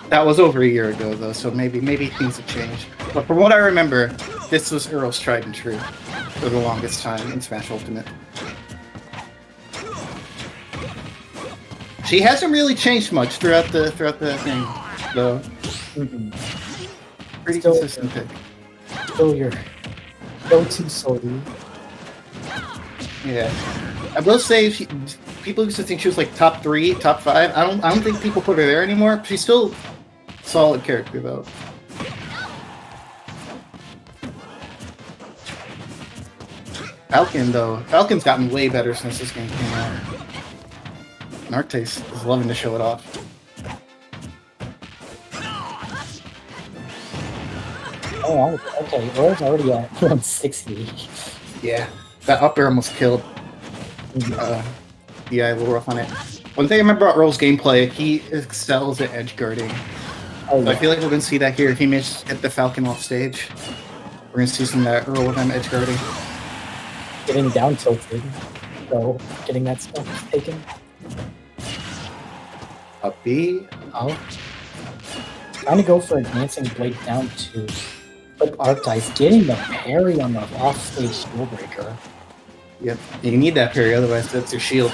That was over a year ago, though, so maybe things have changed. But from what I remember, this was Earl's tried and true for the longest time in Smash Ultimate. She hasn't really changed much throughout the thing, though. Pretty Still, consistent pick. Still your go-to Sodi. Yeah, I will say people used to think she was like top 3, top 5. I don't think people put her there anymore. She's still a solid character though. Falcon though, Falcon's gotten way better since this game came out. And Arctice is loving to show it off. Oh, okay. Earl's already at 160. Yeah, that up air almost killed. Yeah, a little rough on it. One thing I remember about Earl's gameplay, he excels at edge guarding. Oh, So yeah. I feel like we're going to see that here. If he manages to get the Falcon off stage, we're going to see some of that EarlOfM edge guarding. Getting down tilted. So, getting that stuff taken. Up B. Oh. Trying to go for advancing blade down to but Arctice getting the parry on the off-stage shield breaker. Yep, you need that parry, otherwise that's your shield.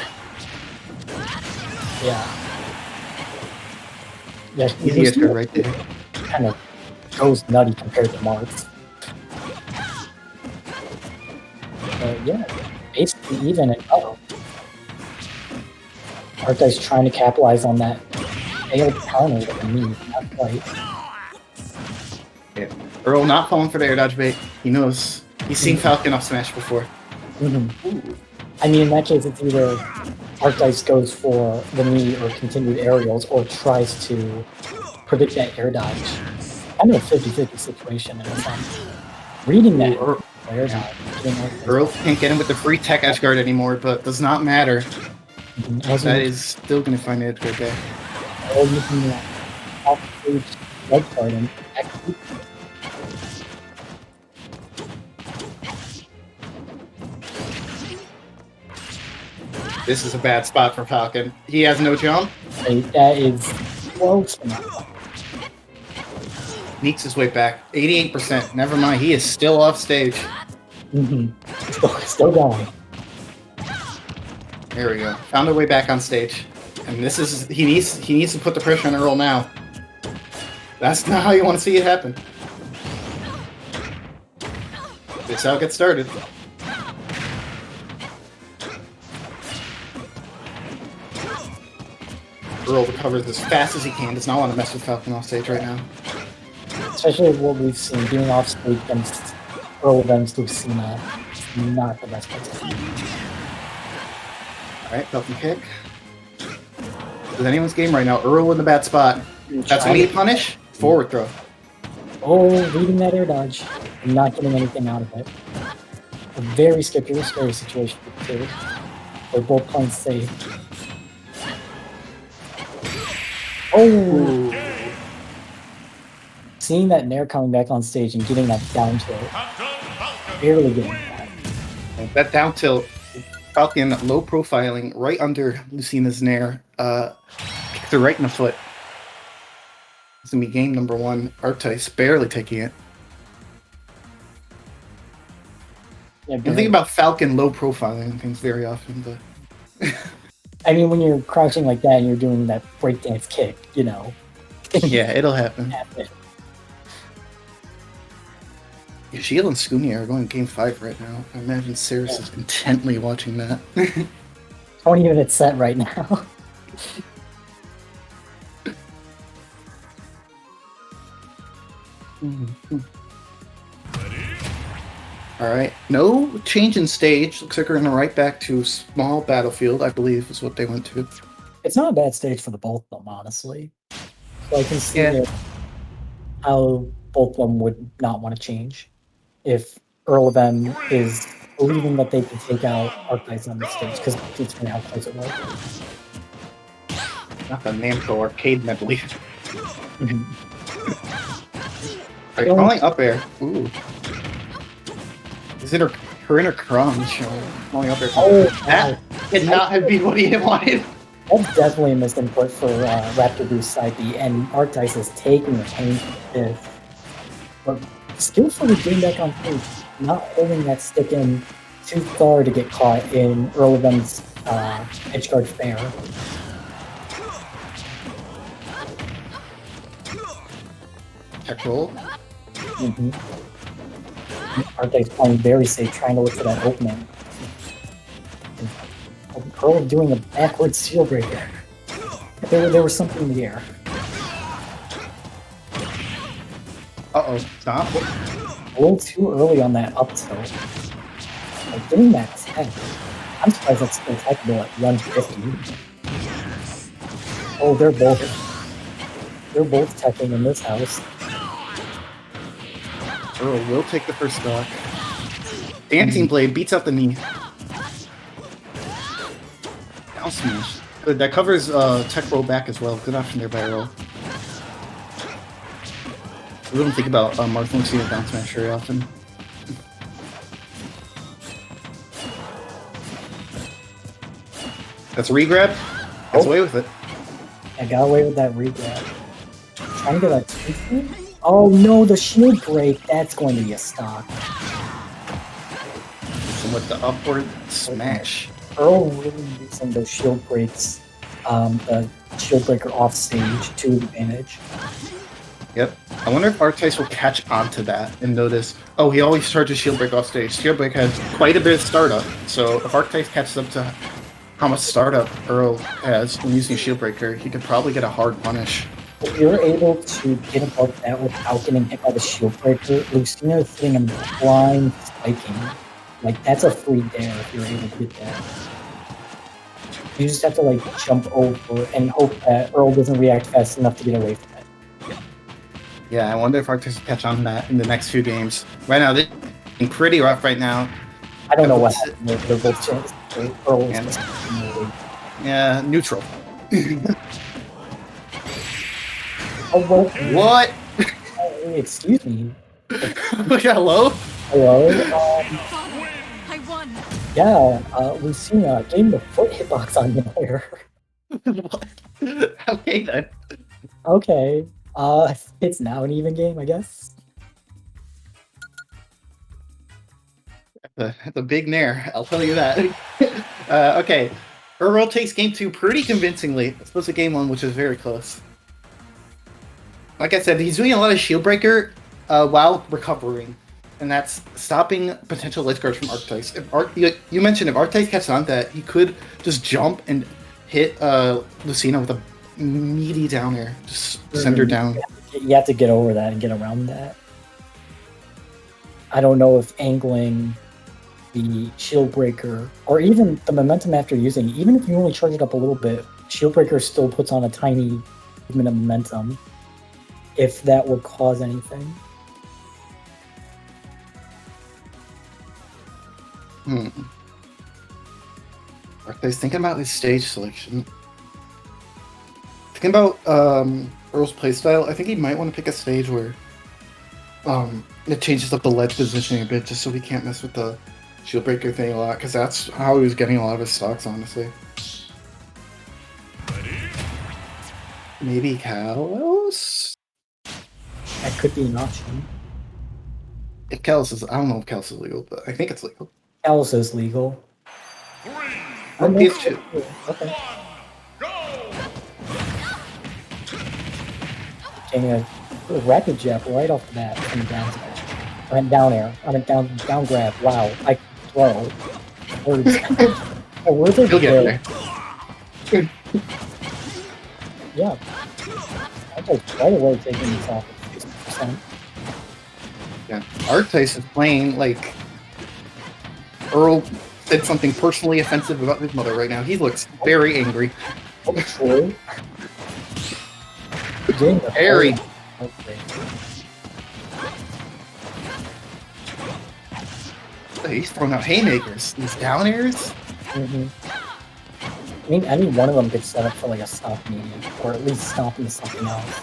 Yeah. Yeah, Easy hit right there. Kind of goes nutty compared to Marks. But yeah, basically even and oh. Arctice trying to capitalize on that failed counter with the knee. Not quite. Yeah. Earl not falling for the air dodge bait. He knows. He's seen Falcon off smash before. I mean, in that case, it's either Arctice goes for the knee or continued aerials or tries to predict that air dodge. Kind of a 50-50 situation in a sense. Reading that air dodge. Earl can't get him with the free tech edge guard anymore, but does not matter. That is still going to find the edge guard there. Or using that off-stage leg guard and actually. This is a bad spot for Falcon. He has no jump. That is close enough. Sneaks his way back. 88%. Never mind. He is still off stage. Still going. There we go. Found their way back on stage. And this is he needs to put the pressure on Earl now. That's not how you want to see it happen. This is how it gets started. Earl recovers as fast as he can. Does not want to mess with Falcon off stage right now. Especially what we've seen being off stage against EarlOfM's Lucina. It's not the best place. Alright, Falcon kick. With anyone's game right now, Earl in the bad spot. That's when he punish. Forward throw. Oh, reading that air dodge and not getting anything out of it. A very scary situation for the two. They're both playing safe. Oh! Seeing that Nair coming back on stage and getting that down tilt. Barely getting that. That down tilt, Falcon low profiling right under Lucina's Nair. Kicked her right in the foot. It's gonna be game number 1. Arctice barely taking it. Yeah, I'm thinking about Falcon low profiling things very often, but I mean, when you're crouching like that and you're doing that breakdance kick, you know. yeah, it'll happen. Yeah, Shield and Scoonia are going game 5 right now. I imagine Ceres is intently watching that. 20 minutes set right now. Alright, no change in stage. Looks like we're going to right back to small battlefield, I believe is what they went to. It's not a bad stage for the both of them, honestly. So I can see how both of them would not want to change if EarlOfM is believing that they can take out Arctice on the stage, because it's how close it was. Not the Namco arcade medley. Are you calling up air? Ooh. Is it her inner crunch? Calling up air. Oh, that did not have been what he wanted. That's definitely a missed input for Raptor Boost side B, and Arctice is taking the pain for this. But skillfully getting back on stage, not holding that stick in too far to get caught in EarlOfM's edge guard fair. Tech roll. Arctice playing very safe, trying to look for that opening. Earl doing a backwards seal breaker. There was something in the air. Uh-oh, stop. A little too early on that up tilt. Like, getting that tech. I'm surprised that's still techable at 150. Oh, they're both teching in this house. Earl will take the first stock. Dancing Blade beats out the knee. Down smash. Good, that covers tech roll back as well. Good option there by Earl. We don't think about Marth Lucina down smash very often. That's a regrab. Gets away with it. I got away with that regrab. Trying to get that tweak. Oh no, the shield break. That's going to be a stock. And with the upward smash. Earl really using those shield breaks, the shield breaker off stage to advantage. Yep. I wonder if Arctice will catch on to that and notice, oh, he always charges shield break off stage. Shield break has quite a bit of startup, so if Arctice catches up to how much startup Earl has when using shield breaker, he could probably get a hard punish. If you're able to get above that without getting hit by the shield breaker, Lucina is hitting him blind spiking. Like, that's a free dare if you're able to get that. You just have to, like, jump over and hope that Earl doesn't react fast enough to get away from it. Yeah, I wonder if Arctice will catch on to that in the next few games. Right now, they're pretty rough right now. I don't know what happened. They're both changed. Earl is yeah, neutral. Oh, well, What? excuse me. Hello? Hello? I won. Yeah, Lucina getting the foot hitbox on there. What? Okay then. Okay. It's now an even game, I guess. The big nair, I'll tell you that. Okay. Earl takes game 2 pretty convincingly. As opposed to game 1, which is very close. Like I said, he's doing a lot of shield breaker while recovering. And that's stopping potential edge guards from Arctice. You mentioned if Arctice catches on that, he could just jump and hit Lucina with a meaty down air. Just send her down. You have to get over that and get around that. I don't know if angling the shield breaker, or even the momentum after using, even if you only charge it up a little bit, shield breaker still puts on a tiny movement of momentum. If that would cause anything. Arctice thinking about his stage selection. Thinking about Earl's playstyle, I think he might want to pick a stage where it changes up the ledge positioning a bit, just so he can't mess with the shield breaker thing a lot, because that's how he was getting a lot of his stocks, honestly. Maybe Kalos? That could be an option. If Kalos is, I don't know if Kalos is legal, but I think it's legal. Kalos is legal. Or PS2. Okay. Getting a rapid jab right off the bat from the down smash. I meant down air. I meant down grab. Wow. I throw. Words. Words are He'll get good. there. Yeah. I just right away taking this off at 60%. Yeah. Arctice is playing like Earl said something personally offensive about his mother right now. He looks very angry. Oh, true. Very. Okay. He's throwing out haymakers. These down airs. I mean, any one of them could set up for like a stop medium, or at least stop into something else.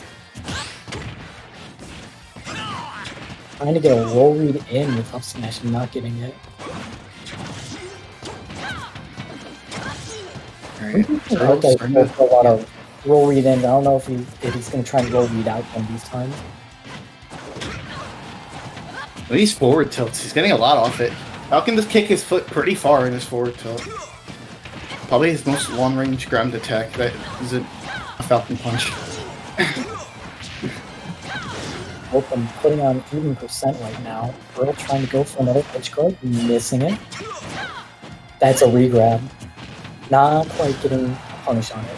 Trying to get a roll read in with up smash and not getting it. Alright, Alright. Earl's Okay, starting there's a lot to... of roll read in. I don't know if he's going to try and roll read out one of these times. When he's forward tilts, he's getting a lot off it. Falcon does kick his foot pretty far in his forward tilt. Probably his most long-range ground attack. That is a Falcon punch. Both them putting on even percent right now. Earl trying to go for another pitch guard, missing it. That's a regrab. Not quite getting punished on it.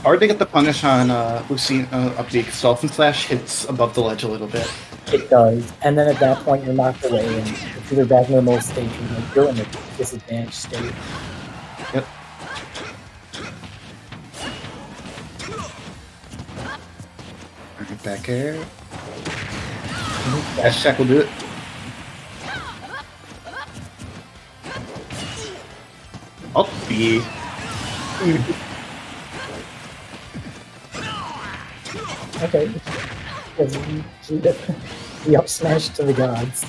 Hard to get the punish on Lucina up the Dolphin Slash hits above the ledge a little bit. It does. And then at that point, you're knocked away, and it's either back in the most stage or you're in a disadvantaged state. Yep. Alright, back air. Dash check will do it. Up B. Okay. The up smash to the gods.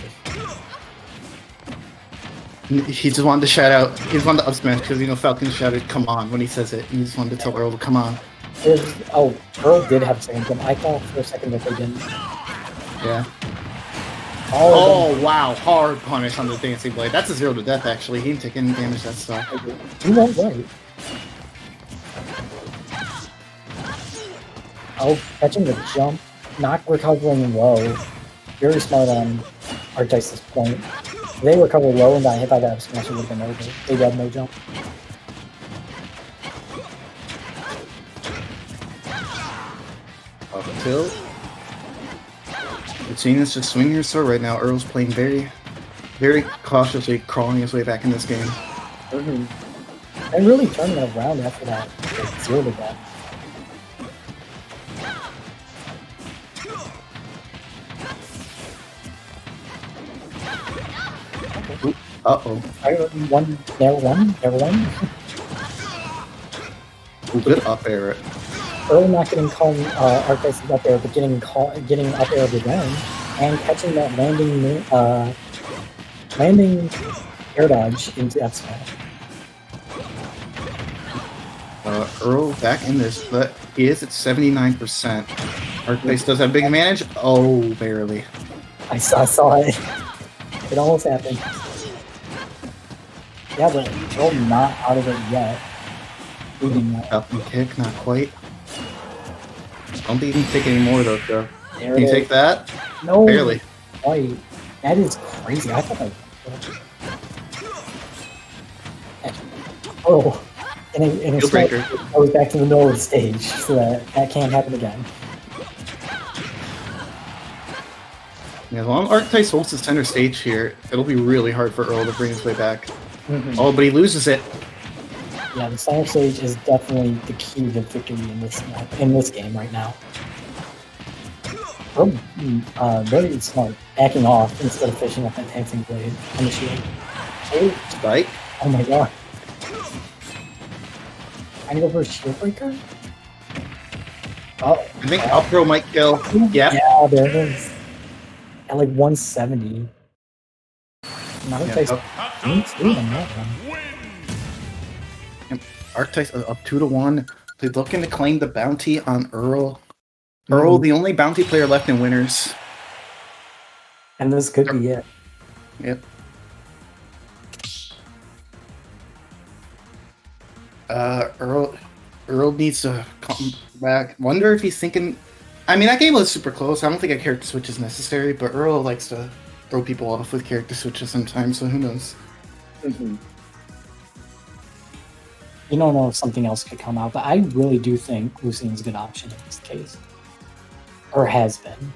He just wanted to shout out. He just wanted to up smash because Falcon shouted "Come on" when he says it. He just wanted to tell Earl to come on. Earl did have a second jump. I thought for a second that they didn't. Yeah. Oh Wow! Hard punish on the dancing blade. That's a 0 to death. Actually, he didn't take any damage that stuff. You went right. Oh, catching the jump, not recovering low. Very smart on Arctice's point. If they recover low and got hit by that up smash, it would have been over. They had no jump. Up tilt. Lucina's just swinging her sword right now. Earl's playing very, very cautiously, crawling his way back in this game. And really turning it around after that 0 to death. Uh-oh. Never one. Ooh, good up air. Earl not getting called Arctice up there, but getting up air of his own and catching that landing air dodge into F smash. Earl back in this, but he is at 79%. Arctice does have a big advantage. Oh, barely. I saw it. It almost happened. Yeah, but Earl not out of it yet. Falcon kick, not quite. Don't think he can take any more though, Joe. There Can you it take is. that? No. Barely. Wait, that is crazy. I thought Oh. And it Deal breaker. goes back to the middle of the stage, so that can't happen again. Yeah, as long as Arctice holds the center stage here, it'll be really hard for Earl to bring his way back. Oh, but he loses it. Yeah, the center stage is definitely the key to victory in this game right now. Earl, very smart, backing off instead of fishing up that dancing blade on the shield. Oh, Spike. oh my god. Trying to go for a shield breaker? Oh, I think up throw might kill. Yep. yeah, there it is. At like 170. Not a place. up. On that one. Arctice up 2-1. They're looking to claim the bounty on Earl. Earl, the only bounty player left in winners. And this could be it. Yep. Earl needs to come back. Wonder if he's thinking. I mean, that game was super close. I don't think a character switch is necessary, but Earl likes to throw people off with character switches sometimes, so who knows? You don't know if something else could come out, but I really do think Lucina's a good option in this case. Or has been.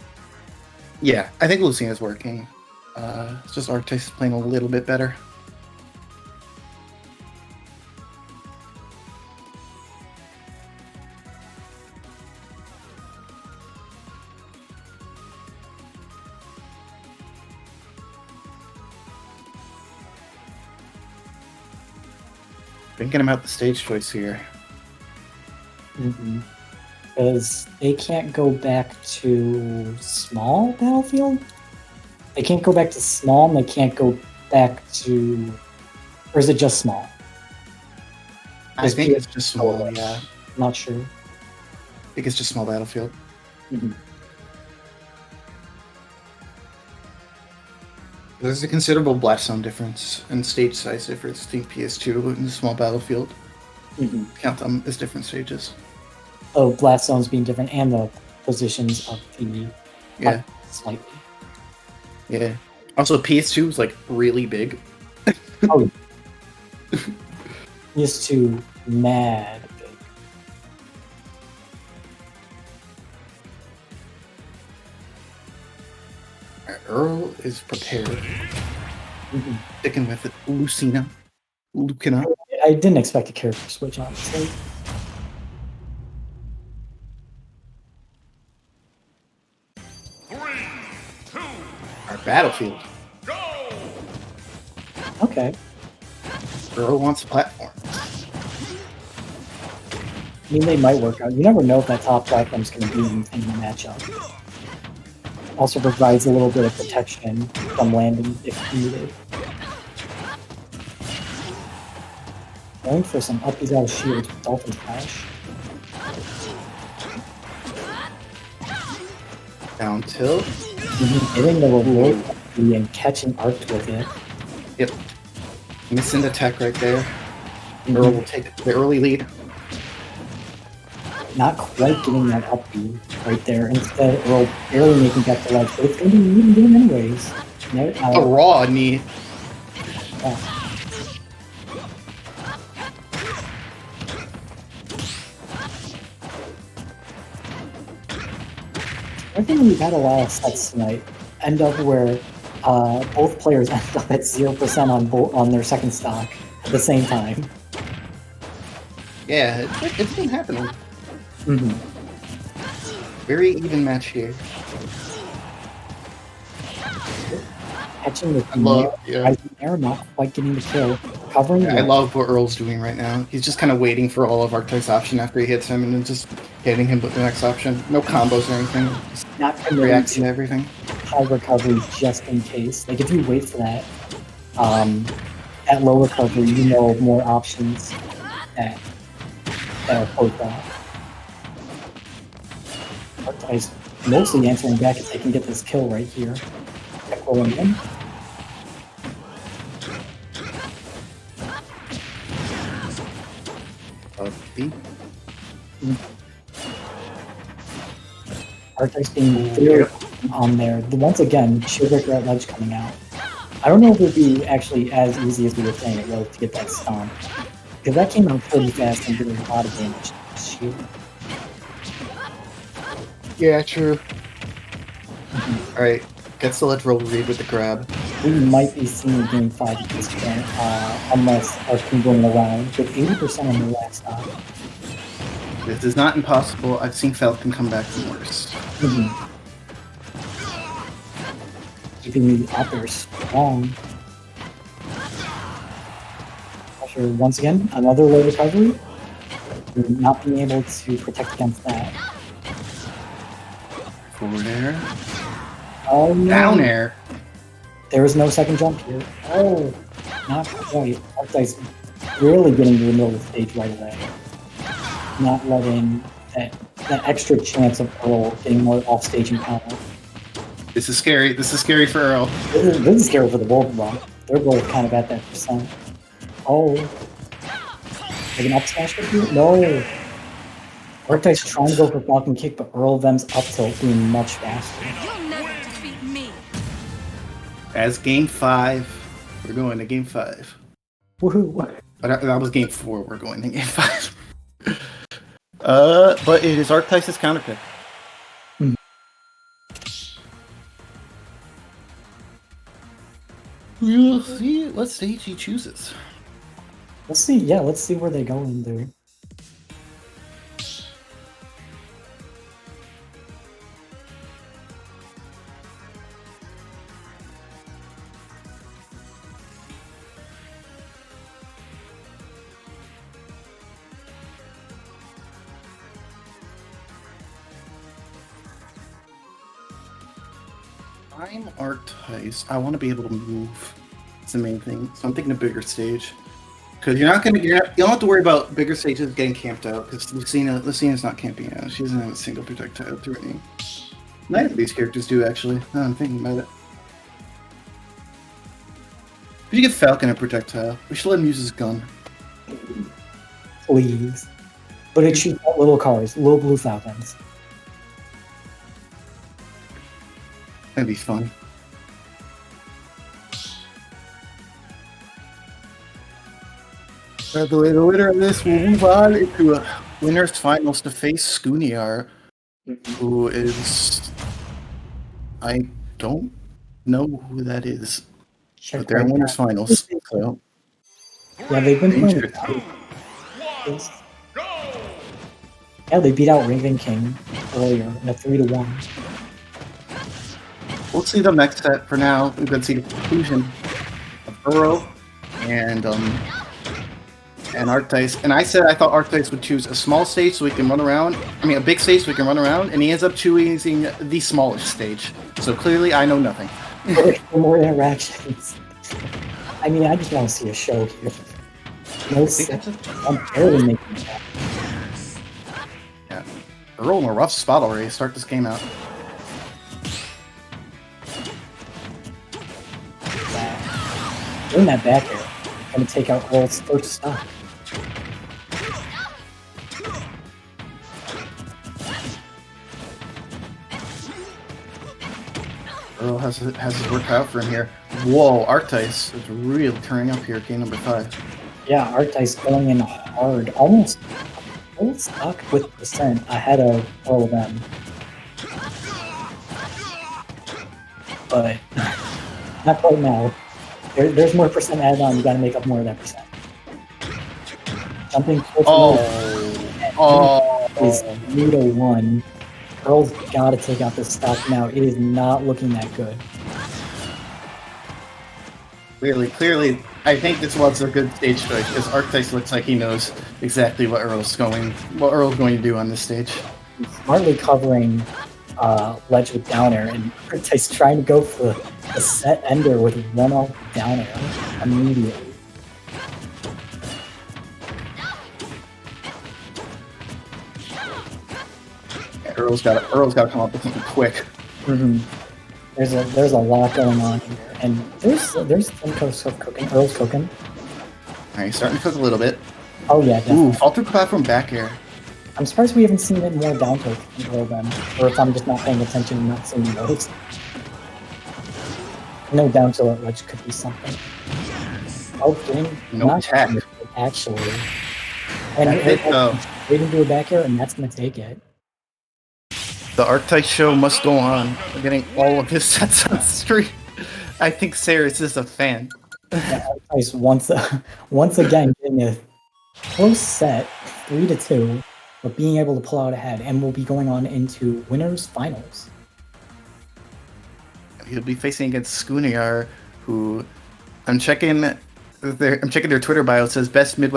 Yeah, I think Lucina's working. It's just Arctice is playing a little bit better. Thinking about the stage choice here. Because they can't go back to small battlefield? They can't go back to small, and they can't go back to... Or is it just small? I Is think it's PS just small, yeah. Not sure. I think it's just small battlefield. Mhm. There's a considerable blast zone difference and stage size difference between PS2 and small battlefield. Mhm. Count them as different stages. Oh, blast zones being different and the positions of the Yeah, slightly. yeah. Also, PS2 is like really big. Oh, PS2 mad big. Earl is prepared. Mhm. Sticking with it. Lucina. I didn't expect a character switch, honestly. Our battlefield. Okay. Earl wants a platform. I mean, they might work out. You never know if that top platform's going to be in the matchup. Also provides a little bit of protection from landing if needed. Going for some uppies out of shields with Dolphin Flash. Down tilt. Getting the reward and catching Arctice with it. Yep. Missing the tech right there. Earl will take the early lead. Not quite getting that up B right there. Instead, Earl barely making back the ledge, but it's going to be even doing anyways. No, A raw knee. I think we've had a lot of sets tonight end up where both players end up at 0% on their second stock at the same time. Yeah, it's been happening. Mm-hmm. Very even match here. Catching the Yeah. air, not quite getting the kill. Covering I love what Earl's doing right now. He's just kind of waiting for all of Arctice's option after he hits him and then just hitting him with the next option. No combos or anything. Just not reacting to everything. high recovery just in case. Like if you wait for that, at low recovery, you know more options that are posed off. Arctice mostly answering back if they can get this kill right here. Rolling in. Arctice being very on there. Once again, Shieldbreaker at ledge coming out. I don't know if it would be actually as easy as we were saying it was to get that stomp. Because that came out pretty fast and did a lot of damage to the shield. Yeah, true. Alright, gets the ledge roll read with the grab. We might be seeing game 5 at this point, unless Arctice going around with 80% on the last stock. This is not impossible. I've seen Falcon come back from worse. Keeping me out there strong. Pressure once again, another low recovery. Not being able to protect against that. Forward air. Oh no. Down air. There is no second jump here. Oh, not quite. Arctice really getting to the middle of the stage right away. Not letting that extra chance of Earl getting more off-stage encounter. This is scary. This is scary for Earl. This is scary for the both of them. They're both kind of at that percent. Oh. Like an up smash with you? No. Arctice trying to go for Falcon kick, but EarlOfM's up tilt being much faster. You'll never defeat me. As game 5, we're going to game 5. Woohoo. But that was game 4. We're going to game 5. But it is Arctice's counter pick. We'll see what stage he chooses. Let's see. Yeah, let's see where they go in there. I'm Arctice. I want to be able to move. It's the main thing. So I'm thinking a bigger stage. Because you're not gonna get, you don't have to worry about bigger stages getting camped out. Because Lucina's not camping out. She doesn't have a single projectile through any. Neither of these characters do actually. Now I'm thinking about it. We should give Falcon a projectile. We should let him use his gun. Please. But it shoots out little cars, little blue falcons. That'd be fun. By the way, the winner of this will move on into a winners finals to face Skuniar, who is... I don't know who that is. But they're in winners finals. So. Yeah, they've been playing. Yeah, they beat out Raven King earlier in a 3-1. We'll see them next set. For now, we're going to see the conclusion of Earl and Arctice. And I said I thought Arctice would choose a small stage so we can run around. I mean, a big stage so we can run around. And he ends up choosing the smallest stage. So clearly, I know nothing. For more interactions. I mean, I just want to see a show here. No set. I'm barely making that. Yeah. Earl in a rough spot already to start this game out. Doing that back air, going to take out Earl's first stock. Earl has his work out for him here. Whoa, Arctice is really turning up here, game number 5. Yeah, Arctice going in hard, almost stuck with percent ahead of EarlOfM. But not quite now. There's more percent added on. You got to make up more of that percent. Jumping towards is 3-1. Earl's got to take out this stock now. It is not looking that good. Clearly, I think this was a good stage choice because Arctice looks like he knows exactly what Earl's going to do on this stage. He's smartly covering ledge with down air, and Arctice trying to go for a set ender with runoff down air immediately. Yeah, Earl's got to come up with something quick. Mm-hmm. There's a lot going on here, and there's some stuff cooking. Earl's cooking. All right, he's starting to cook a little bit. Oh yeah, definitely. Ooh, fall through platform back air. I'm surprised we haven't seen it more down tilt in EarlOfM, or if I'm just not paying attention and not seeing those. No down tilt which could be something. Oh, getting No not attack. actually. And waiting to do a back air, and that's gonna take it. The Arctice show must go on. We're getting all of his sets on stream. I think Sarah's is a fan. Yeah, Arctice once again getting a close set, 3-2, but being able to pull out ahead, and we'll be going on into winners finals. He'll be facing against Skuniar, who I'm checking their Twitter bio. It says best Midwest